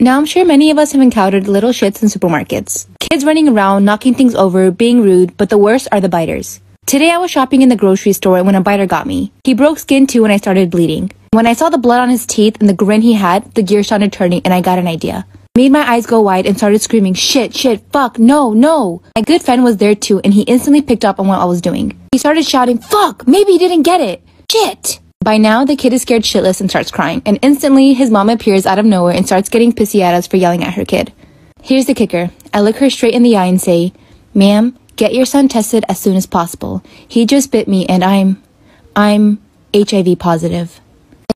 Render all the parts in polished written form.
Now I'm sure many of us have encountered little shits in supermarkets. Kids running around, knocking things over, being rude, but the worst are the biters. Today I was shopping in the grocery store when a biter got me. He broke skin too and I started bleeding. When I saw the blood on his teeth and the grin he had, the gears started turning and I got an idea. Made my eyes go wide and started screaming, shit, fuck, no. My good friend was there too and he instantly picked up on what I was doing. He started shouting, fuck, maybe he didn't get it. Shit. By now, the kid is scared shitless and starts crying, and instantly, his mom appears out of nowhere and starts getting pissy at us for yelling at her kid. Here's the kicker. I look her straight in the eye and say, ma'am, get your son tested as soon as possible. He just bit me and I'm HIV positive.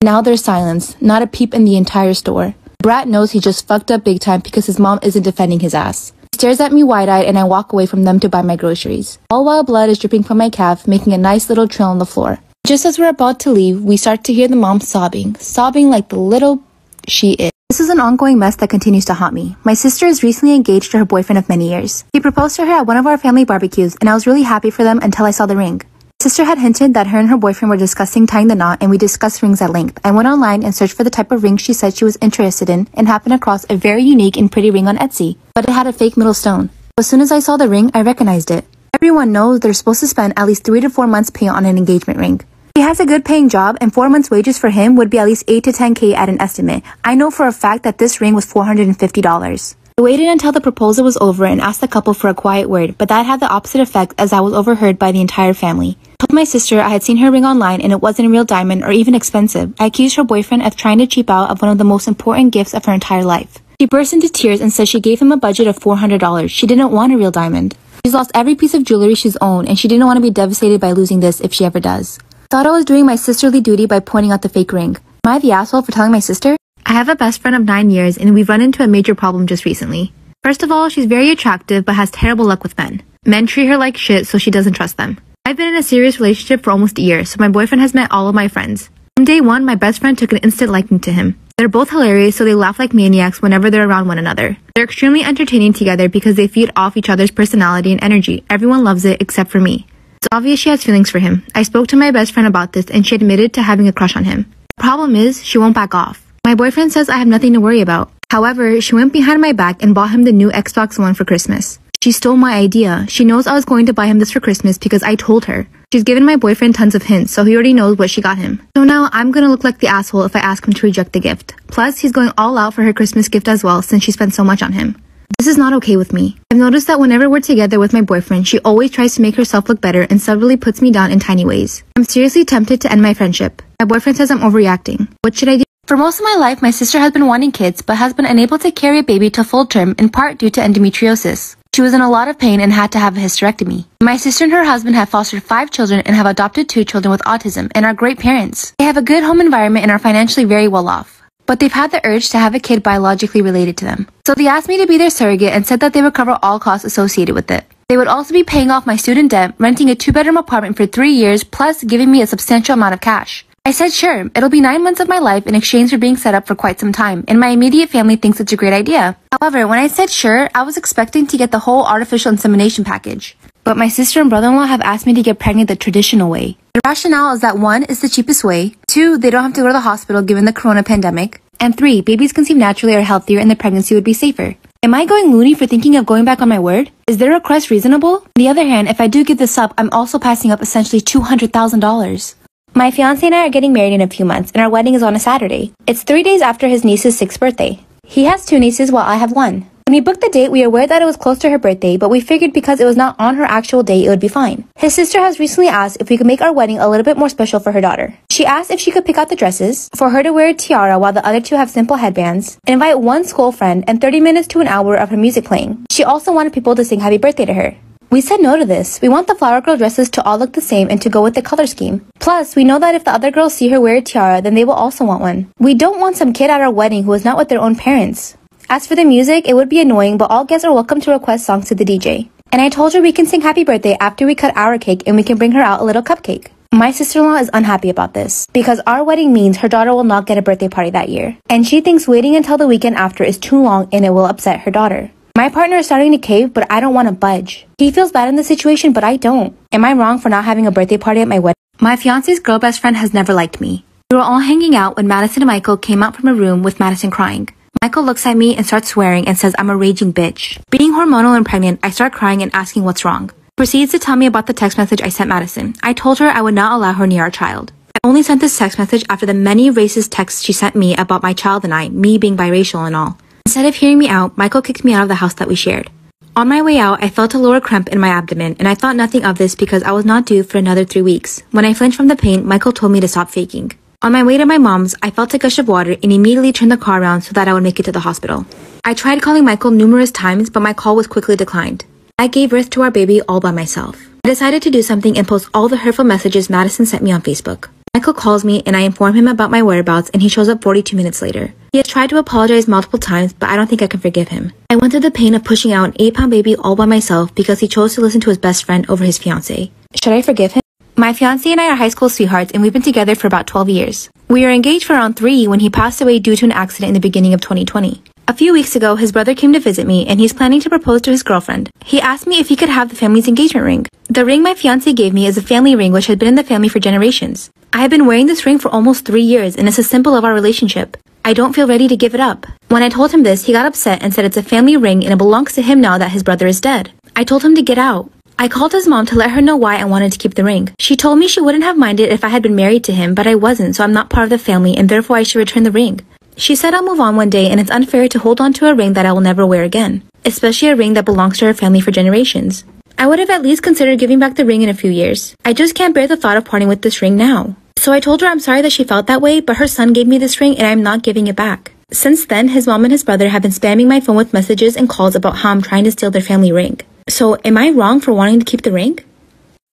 And now there's silence, not a peep in the entire store. Brat knows he just fucked up big time because his mom isn't defending his ass. He stares at me wide-eyed and I walk away from them to buy my groceries. All while blood is dripping from my calf, making a nice little trail on the floor. Just as we're about to leave, we start to hear the mom sobbing like the little she is. This is an ongoing mess that continues to haunt me. My sister is recently engaged to her boyfriend of many years. He proposed to her at one of our family barbecues, and I was really happy for them until I saw the ring. Sister had hinted that her and her boyfriend were discussing tying the knot, and we discussed rings at length. I went online and searched for the type of ring she said she was interested in, and happened across a very unique and pretty ring on Etsy, but it had a fake middle stone. As soon as I saw the ring, I recognized it. Everyone knows they're supposed to spend at least 3 to 4 months pay on an engagement ring. He has a good paying job and 4 months wages for him would be at least 8 to 10K at an estimate. I know for a fact that this ring was $450. I waited until the proposal was over and asked the couple for a quiet word, but that had the opposite effect as I was overheard by the entire family. I told my sister I had seen her ring online and it wasn't a real diamond or even expensive. I accused her boyfriend of trying to cheap out of one of the most important gifts of her entire life. She burst into tears and said she gave him a budget of $400. She didn't want a real diamond. She's lost every piece of jewelry she's owned and she didn't want to be devastated by losing this if she ever does. Thought I was doing my sisterly duty by pointing out the fake ring. Am I the asshole for telling my sister? I have a best friend of 9 years and we've run into a major problem just recently. First of all, she's very attractive but has terrible luck with men. Men treat her like shit so she doesn't trust them. I've been in a serious relationship for almost a year, so my boyfriend has met all of my friends. From day one, my best friend took an instant liking to him. They're both hilarious, so they laugh like maniacs whenever they're around one another. They're extremely entertaining together because they feed off each other's personality and energy. Everyone loves it except for me. It's obvious she has feelings for him. I spoke to my best friend about this and she admitted to having a crush on him. The problem is, she won't back off. My boyfriend says I have nothing to worry about. However, she went behind my back and bought him the new Xbox One for Christmas. She stole my idea. She knows I was going to buy him this for Christmas because I told her. She's given my boyfriend tons of hints, so he already knows what she got him. So now I'm gonna look like the asshole if I ask him to reject the gift. Plus, he's going all out for her Christmas gift as well since she spent so much on him. This is not okay with me. I've noticed that whenever we're together with my boyfriend, she always tries to make herself look better and subtly puts me down in tiny ways. I'm seriously tempted to end my friendship. My boyfriend says I'm overreacting. What should I do? For most of my life, my sister has been wanting kids, but has been unable to carry a baby to full term in part due to endometriosis. She was in a lot of pain and had to have a hysterectomy. My sister and her husband have fostered 5 children and have adopted 2 children with autism and are great parents. They have a good home environment and are financially very well off. But they've had the urge to have a kid biologically related to them. So they asked me to be their surrogate and said that they would cover all costs associated with it. They would also be paying off my student debt, renting a 2-bedroom apartment for 3 years, plus giving me a substantial amount of cash. I said sure, it'll be 9 months of my life in exchange for being set up for quite some time, and my immediate family thinks it's a great idea. However, when I said sure, I was expecting to get the whole artificial insemination package. But my sister and brother-in-law have asked me to get pregnant the traditional way. The rationale is that 1, it's the cheapest way, 2, they don't have to go to the hospital given the corona pandemic, and 3, babies conceived naturally are healthier and the pregnancy would be safer. Am I going loony for thinking of going back on my word? Is their request reasonable? On the other hand, if I do give this up, I'm also passing up essentially $200,000. My fiancé and I are getting married in a few months, and our wedding is on a Saturday. It's 3 days after his niece's 6th birthday. He has 2 nieces while I have 1. When we booked the date, we were aware that it was close to her birthday, but we figured because it was not on her actual day, it would be fine. His sister has recently asked if we could make our wedding a little bit more special for her daughter. She asked if she could pick out the dresses, for her to wear a tiara while the other 2 have simple headbands, and invite 1 school friend and 30 minutes to an hour of her music playing. She also wanted people to sing happy birthday to her. We said no to this. We want the flower girl dresses to all look the same and to go with the color scheme. Plus, we know that if the other girls see her wear a tiara, then they will also want one. We don't want some kid at our wedding who is not with their own parents. As for the music, it would be annoying, but all guests are welcome to request songs to the DJ. And I told her we can sing happy birthday after we cut our cake and we can bring her out a little cupcake. My sister-in-law is unhappy about this, because our wedding means her daughter will not get a birthday party that year. And she thinks waiting until the weekend after is too long and it will upset her daughter. My partner is starting to cave, but I don't want to budge. He feels bad in the situation, but I don't. Am I wrong for not having a birthday party at my wedding? My fiance's girl best friend has never liked me. We were all hanging out when Madison and Michael came out from a room with Madison crying. Michael looks at me and starts swearing and says I'm a raging bitch. Being hormonal and pregnant, I start crying and asking what's wrong. Proceeds to tell me about the text message I sent Madison. I told her I would not allow her near our child. I only sent this text message after the many racist texts she sent me about my child and I, me being biracial and all. Instead of hearing me out, Michael kicked me out of the house that we shared. On my way out, I felt a lower cramp in my abdomen, and I thought nothing of this because I was not due for another 3 weeks. When I flinched from the pain, Michael told me to stop faking. On my way to my mom's, I felt a gush of water and immediately turned the car around so that I would make it to the hospital. I tried calling Michael numerous times, but my call was quickly declined. I gave birth to our baby all by myself. I decided to do something and post all the hurtful messages Madison sent me on Facebook. Michael calls me and I inform him about my whereabouts and he shows up 42 minutes later. He has tried to apologize multiple times, but I don't think I can forgive him. I went through the pain of pushing out an 8-pound baby all by myself because he chose to listen to his best friend over his fiancé. Should I forgive him? My fiancé and I are high school sweethearts and we've been together for about 12 years. We were engaged for around 3 when he passed away due to an accident in the beginning of 2020. A few weeks ago, his brother came to visit me and he's planning to propose to his girlfriend. He asked me if he could have the family's engagement ring. The ring my fiancé gave me is a family ring which had been in the family for generations. I have been wearing this ring for almost 3 years and it's a symbol of our relationship. I don't feel ready to give it up. When I told him this, he got upset and said it's a family ring and it belongs to him now that his brother is dead. I told him to get out. I called his mom to let her know why I wanted to keep the ring. She told me she wouldn't have minded if I had been married to him, but I wasn't, so I'm not part of the family and therefore I should return the ring. She said I'll move on one day and it's unfair to hold on to a ring that I will never wear again, especially a ring that belongs to her family for generations. I would have at least considered giving back the ring in a few years. I just can't bear the thought of parting with this ring now. So I told her I'm sorry that she felt that way, but her son gave me this ring and I'm not giving it back. Since then, his mom and his brother have been spamming my phone with messages and calls about how I'm trying to steal their family ring. So am I wrong for wanting to keep the ring?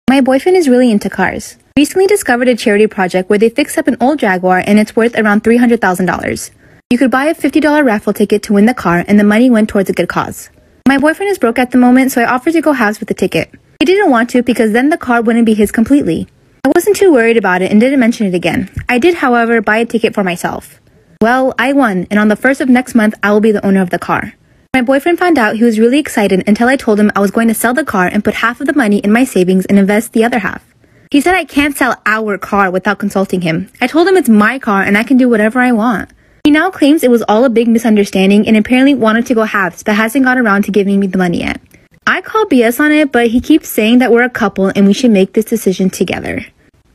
My boyfriend is really into cars. Recently discovered a charity project where they fixed up an old Jaguar and it's worth around $300,000. You could buy a $50 raffle ticket to win the car and the money went towards a good cause. My boyfriend is broke at the moment, so I offered to go halves with the ticket. He didn't want to because then the car wouldn't be his completely. I wasn't too worried about it and didn't mention it again. I did, however, buy a ticket for myself. Well, I won, and on the 1st of next month, I will be the owner of the car. My boyfriend found out he was really excited until I told him I was going to sell the car and put half of the money in my savings and invest the other half. He said I can't sell our car without consulting him. I told him it's my car and I can do whatever I want. He now claims it was all a big misunderstanding and apparently wanted to go halves but hasn't got around to giving me the money yet. I call BS on it, but he keeps saying that we're a couple and we should make this decision together.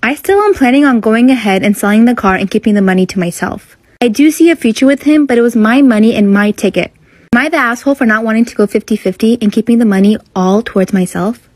I still am planning on going ahead and selling the car and keeping the money to myself. I do see a future with him, but it was my money and my ticket. Am I the asshole for not wanting to go 50-50 and keeping the money all towards myself?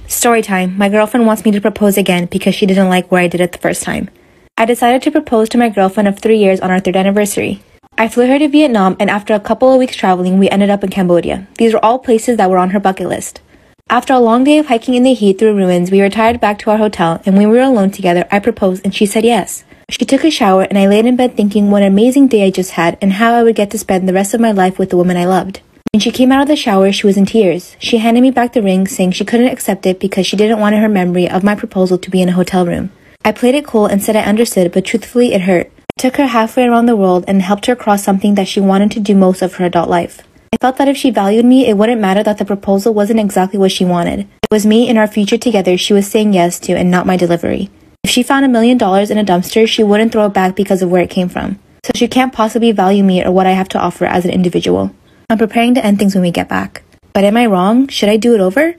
Story time. My girlfriend wants me to propose again because she didn't like where I did it the first time. I decided to propose to my girlfriend of 3 years on our 3rd anniversary. I flew her to Vietnam and after a couple of weeks traveling, we ended up in Cambodia. These were all places that were on her bucket list. After a long day of hiking in the heat through ruins, we retired back to our hotel and when we were alone together, I proposed and she said yes. She took a shower and I laid in bed thinking what an amazing day I just had and how I would get to spend the rest of my life with the woman I loved. When she came out of the shower, she was in tears. She handed me back the ring saying she couldn't accept it because she didn't want her memory of my proposal to be in a hotel room. I played it cool and said I understood, but truthfully it hurt. I took her halfway around the world and helped her cross something that she wanted to do most of her adult life. I felt that if she valued me, it wouldn't matter that the proposal wasn't exactly what she wanted. It was me and our future together she was saying yes to and not my delivery. If she found $1 million in a dumpster, she wouldn't throw it back because of where it came from. So she can't possibly value me or what I have to offer as an individual. I'm preparing to end things when we get back. But am I wrong? Should I do it over?